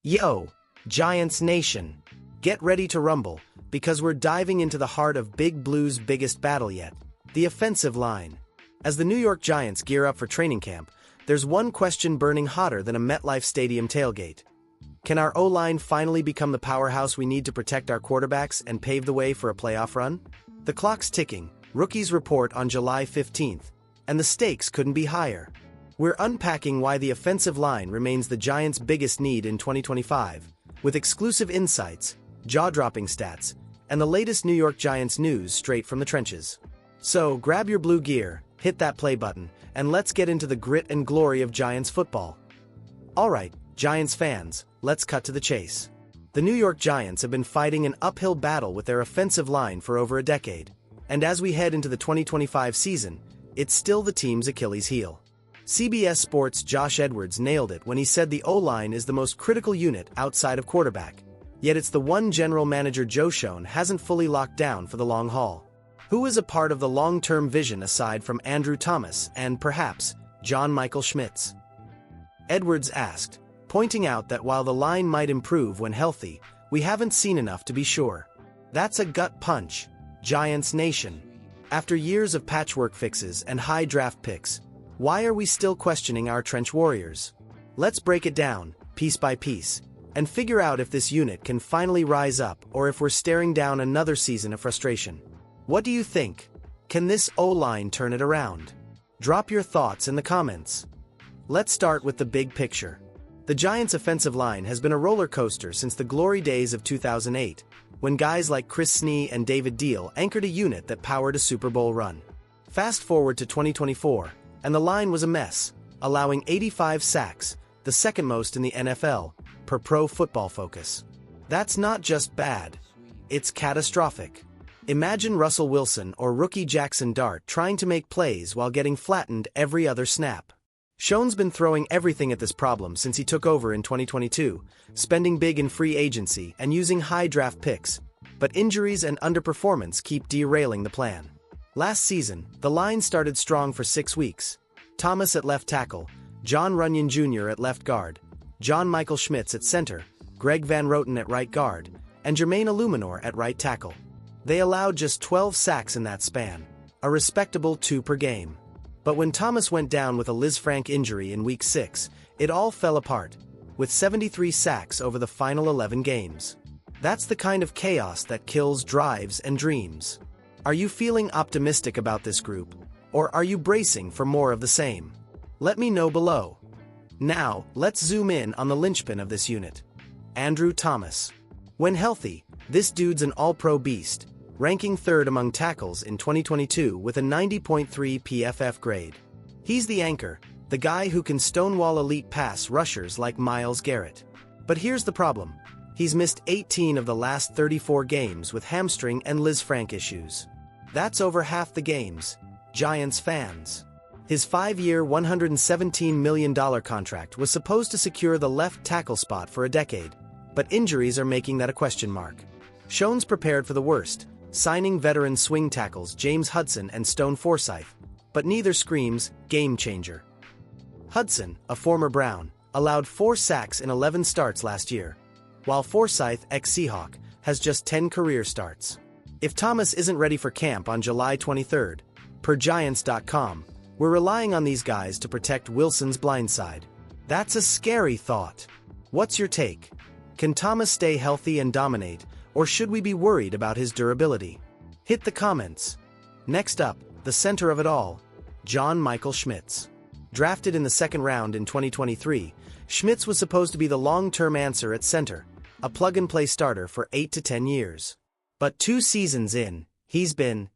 Yo, Giants Nation, get ready to rumble, because we're diving into the heart of Big Blue's biggest battle yet, the offensive line. As the New York Giants gear up for training camp, there's one question burning hotter than a MetLife Stadium tailgate. Can our O-line finally become the powerhouse we need to protect our quarterbacks and pave the way for a playoff run? The clock's ticking, rookies report on July 15th, and the stakes couldn't be higher. We're unpacking why the offensive line remains the Giants' biggest need in 2025, with exclusive insights, jaw-dropping stats, and the latest New York Giants news straight from the trenches. So grab your blue gear, hit that play button, and let's get into the grit and glory of Giants football. Alright, Giants fans, let's cut to the chase. The New York Giants have been fighting an uphill battle with their offensive line for over a decade, and as we head into the 2025 season, it's still the team's Achilles heel. CBS Sports' Josh Edwards nailed it when he said the O-line is the most critical unit outside of quarterback, yet it's the one general manager Joe Schoen hasn't fully locked down for the long haul. Who is a part of the long-term vision aside from Andrew Thomas and, perhaps, John Michael Schmitz? Edwards asked, pointing out that while the line might improve when healthy, we haven't seen enough to be sure. That's a gut punch, Giants Nation. After years of patchwork fixes and high draft picks, why are we still questioning our trench warriors? Let's break it down, piece by piece, and figure out if this unit can finally rise up or if we're staring down another season of frustration. What do you think? Can this O-line turn it around? Drop your thoughts in the comments. Let's start with the big picture. The Giants' offensive line has been a roller coaster since the glory days of 2008, when guys like Chris Snee and David Deal anchored a unit that powered a Super Bowl run. Fast forward to 2024, and the line was a mess, allowing 85 sacks, the second most in the NFL, per Pro Football Focus. That's not just bad, it's catastrophic. Imagine Russell Wilson or rookie Jackson Dart trying to make plays while getting flattened every other snap. Schoen's been throwing everything at this problem since he took over in 2022, spending big in free agency and using high draft picks, but injuries and underperformance keep derailing the plan. Last season, the line started strong for 6 weeks. Thomas at left tackle, John Runyon Jr. at left guard, John Michael Schmitz at center, Greg Van Roten at right guard, and Jermaine Illuminor at right tackle. They allowed just 12 sacks in that span, a respectable 2 per game. But when Thomas went down with a Lisfranc injury in Week 6, it all fell apart, with 73 sacks over the final 11 games. That's the kind of chaos that kills drives and dreams. Are you feeling optimistic about this group, or are you bracing for more of the same? Let me know below. Now, let's zoom in on the linchpin of this unit. Andrew Thomas. When healthy, this dude's an all-pro beast, ranking third among tackles in 2022 with a 90.3 PFF grade. He's the anchor, the guy who can stonewall elite pass rushers like Myles Garrett. But here's the problem. He's missed 18 of the last 34 games with hamstring and Lisfranc issues. That's over half the games, Giants fans. His 5-year, $117 million contract was supposed to secure the left tackle spot for a decade, but injuries are making that a question mark. Schoen's prepared for the worst, signing veteran swing tackles James Hudson and Stone Forsythe, but neither screams game changer. Hudson, a former Brown, allowed 4 sacks in 11 starts last year, while Forsythe, ex-Seahawk, has just 10 career starts. If Thomas isn't ready for camp on July 23rd, per Giants.com, we're relying on these guys to protect Wilson's blindside. That's a scary thought. What's your take? Can Thomas stay healthy and dominate, or should we be worried about his durability? Hit the comments. Next up, the center of it all, John Michael Schmitz. Drafted in the second round in 2023, Schmitz was supposed to be the long-term answer at center, a plug-and-play starter for 8 to 10 years. But 2 seasons in, he's been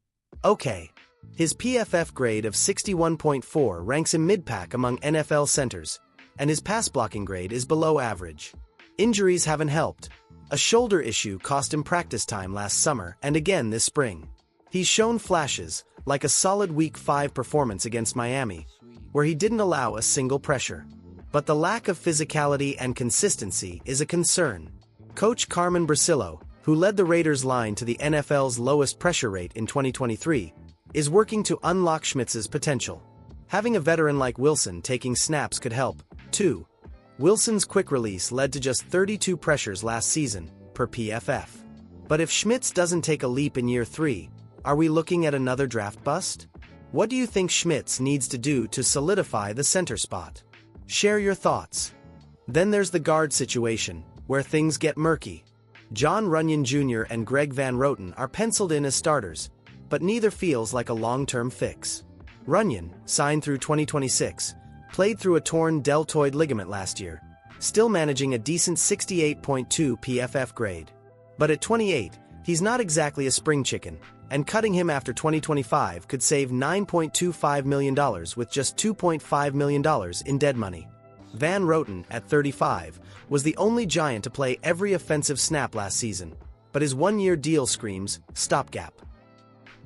okay. His PFF grade of 61.4 ranks him mid-pack among NFL centers, and his pass-blocking grade is below average. Injuries haven't helped. A shoulder issue cost him practice time last summer and again this spring. He's shown flashes, like a solid Week 5 performance against Miami, where he didn't allow a single pressure. But the lack of physicality and consistency is a concern. Coach Carmen Brasillo, who led the Raiders line to the NFL's lowest pressure rate in 2023, is working to unlock Schmitz's potential. Having a veteran like Wilson taking snaps could help, too. Wilson's quick release led to just 32 pressures last season, per PFF. But if Schmitz doesn't take a leap in year 3, are we looking at another draft bust? What do you think Schmitz needs to do to solidify the center spot? Share your thoughts. Then there's the guard situation, where things get murky. John Runyon Jr. and Greg Van Roten are penciled in as starters, but neither feels like a long-term fix. Runyon, signed through 2026, played through a torn deltoid ligament last year, still managing a decent 68.2 PFF grade. But at 28, he's not exactly a spring chicken, and cutting him after 2025 could save $9.25 million with just $2.5 million in dead money. Van Roten, at 35, was the only Giant to play every offensive snap last season, but his one-year deal screams stopgap.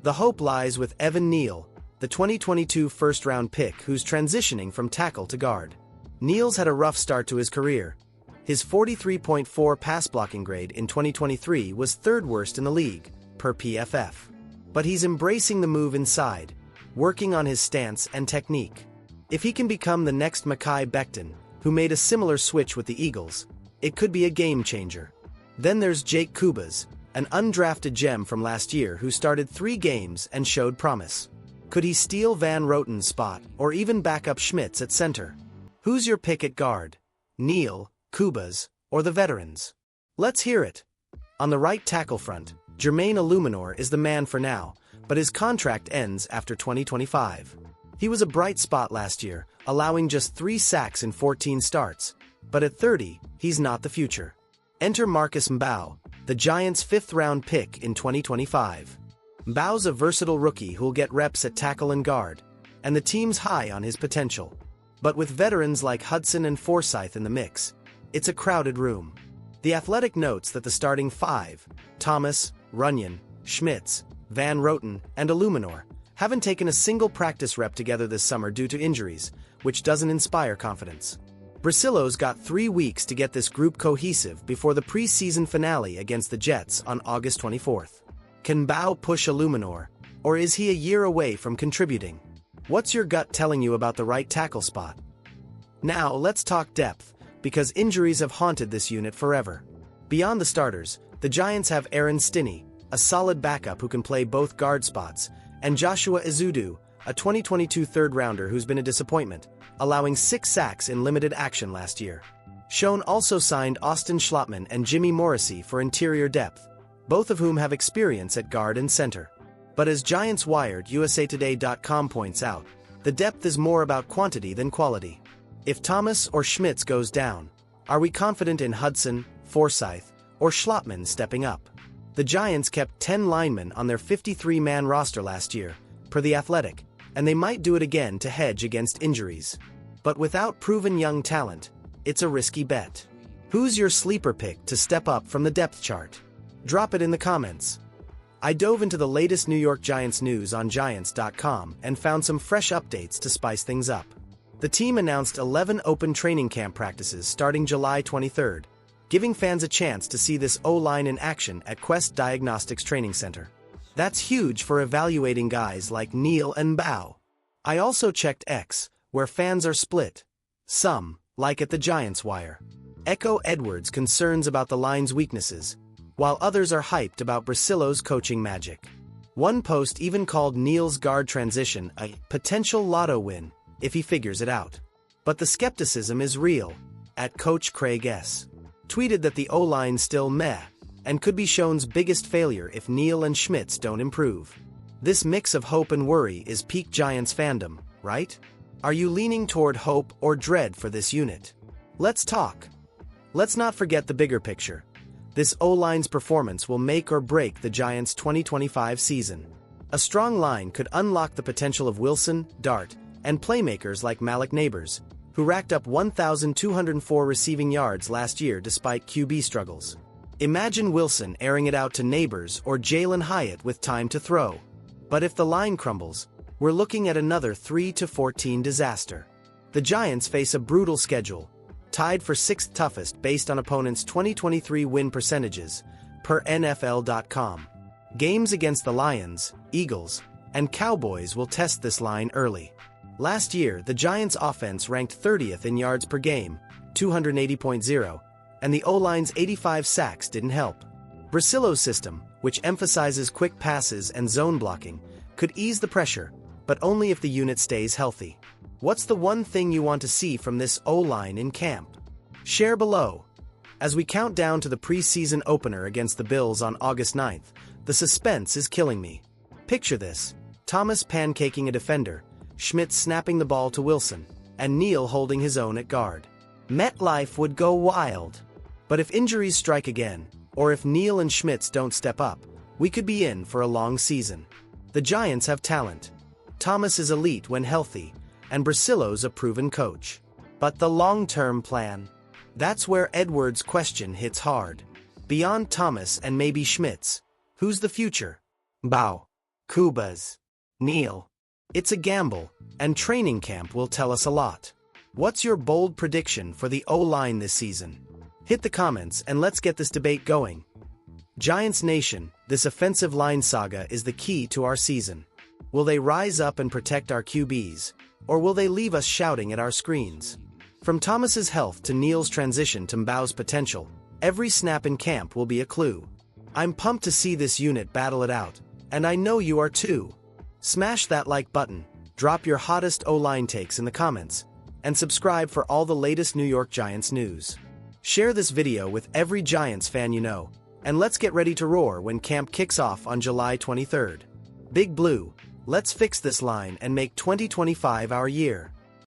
The hope lies with Evan Neal, the 2022 first-round pick who's transitioning from tackle to guard. Neal's had a rough start to his career. His 43.4 pass-blocking grade in 2023 was third worst in the league, per PFF. But he's embracing the move inside, working on his stance and technique. If he can become the next Mekhi Becton, who made a similar switch with the Eagles, it could be a game-changer. Then there's Jake Kubas, an undrafted gem from last year who started 3 games and showed promise. Could he steal Van Roten's spot or even back up Schmitz at center? Who's your pick at guard? Neal, Kubas, or the veterans? Let's hear it. On the right tackle front, Jermaine Illuminor is the man for now, but his contract ends after 2025. He was a bright spot last year, allowing just 3 sacks in 14 starts, but at 30, he's not the future. Enter Marcus Mbao, the Giants' 5th-round pick in 2025. Mbao's a versatile rookie who'll get reps at tackle and guard, and the team's high on his potential. But with veterans like Hudson and Forsyth in the mix, it's a crowded room. The Athletic notes that the starting 5, Thomas, Runyon, Schmitz, Van Roten, and Illuminor, haven't taken a single practice rep together this summer due to injuries, which doesn't inspire confidence. Brasillo's got 3 weeks to get this group cohesive before the preseason finale against the Jets on August 24th. Can Mbao push Illuminor, or is he a year away from contributing? What's your gut telling you about the right tackle spot? Now let's talk depth, because injuries have haunted this unit forever. Beyond the starters, the Giants have Aaron Stinney, a solid backup who can play both guard spots, and Joshua Ezeudu, a 2022 third-rounder who's been a disappointment, allowing 6 sacks in limited action last year. Schoen also signed Austin Schlottmann and Jimmy Morrissey for interior depth, both of whom have experience at guard and center. But as Giants Wired USAtoday.com points out, the depth is more about quantity than quality. If Thomas or Schmitz goes down, are we confident in Hudson, Forsyth, or Schlottmann stepping up? The Giants kept 10 linemen on their 53-man roster last year, per The Athletic, and they might do it again to hedge against injuries. But without proven young talent, it's a risky bet. Who's your sleeper pick to step up from the depth chart? Drop it in the comments. I dove into the latest New York Giants news on Giants.com and found some fresh updates to spice things up. The team announced 11 open training camp practices starting July 23rd, giving fans a chance to see this O-line in action at Quest Diagnostics Training Center. That's huge for evaluating guys like Neal and Mbao. I also checked X, where fans are split. Some, like at the Giants Wire, echo Edwards' concerns about the line's weaknesses, while others are hyped about Brasillo's coaching magic. One post even called Neal's guard transition a potential lotto win if he figures it out. But the skepticism is real, at Coach Craig S. tweeted that the O-line still meh, and could be Schoen's biggest failure if Neal and Schmitz don't improve. This mix of hope and worry is peak Giants fandom, right? Are you leaning toward hope or dread for this unit? Let's talk. Let's not forget the bigger picture. This O-line's performance will make or break the Giants' 2025 season. A strong line could unlock the potential of Wilson, Dart, and playmakers like Malik Neighbors, who racked up 1,204 receiving yards last year despite QB struggles. Imagine Wilson airing it out to Neighbors or Jalen Hyatt with time to throw. But if the line crumbles, we're looking at another 3-14 disaster. The Giants face a brutal schedule, tied for 6th toughest based on opponents' 2023 win percentages, per NFL.com. Games against the Lions, Eagles, and Cowboys will test this line early. Last year, the Giants' offense ranked 30th in yards per game, 280.0, and the O-line's 85 sacks didn't help. Brasilo's system, which emphasizes quick passes and zone blocking, could ease the pressure, but only if the unit stays healthy. What's the one thing you want to see from this O-line in camp? Share below. As we count down to the preseason opener against the Bills on August 9th, the suspense is killing me. Picture this: Thomas pancaking a defender, Schmitz snapping the ball to Wilson, and Neal holding his own at guard. MetLife would go wild. But if injuries strike again, or if Neal and Schmitz don't step up, we could be in for a long season. The Giants have talent. Thomas is elite when healthy, and Brasilo's a proven coach. But the long-term plan? That's where Edwards' question hits hard. Beyond Thomas and maybe Schmitz, who's the future? Bow. Kubas. Neal. It's a gamble, and training camp will tell us a lot. What's your bold prediction for the O-line this season? Hit the comments and let's get this debate going. Giants Nation, this offensive line saga is the key to our season. Will they rise up and protect our QBs, or will they leave us shouting at our screens? From Thomas's health to Neal's transition to Mbau's potential, every snap in camp will be a clue. I'm pumped to see this unit battle it out, and I know you are too. Smash that like button, drop your hottest O-line takes in the comments, and subscribe for all the latest New York Giants news. Share this video with every Giants fan you know, and let's get ready to roar when camp kicks off on July 23rd. Big Blue, let's fix this line and make 2025 our year.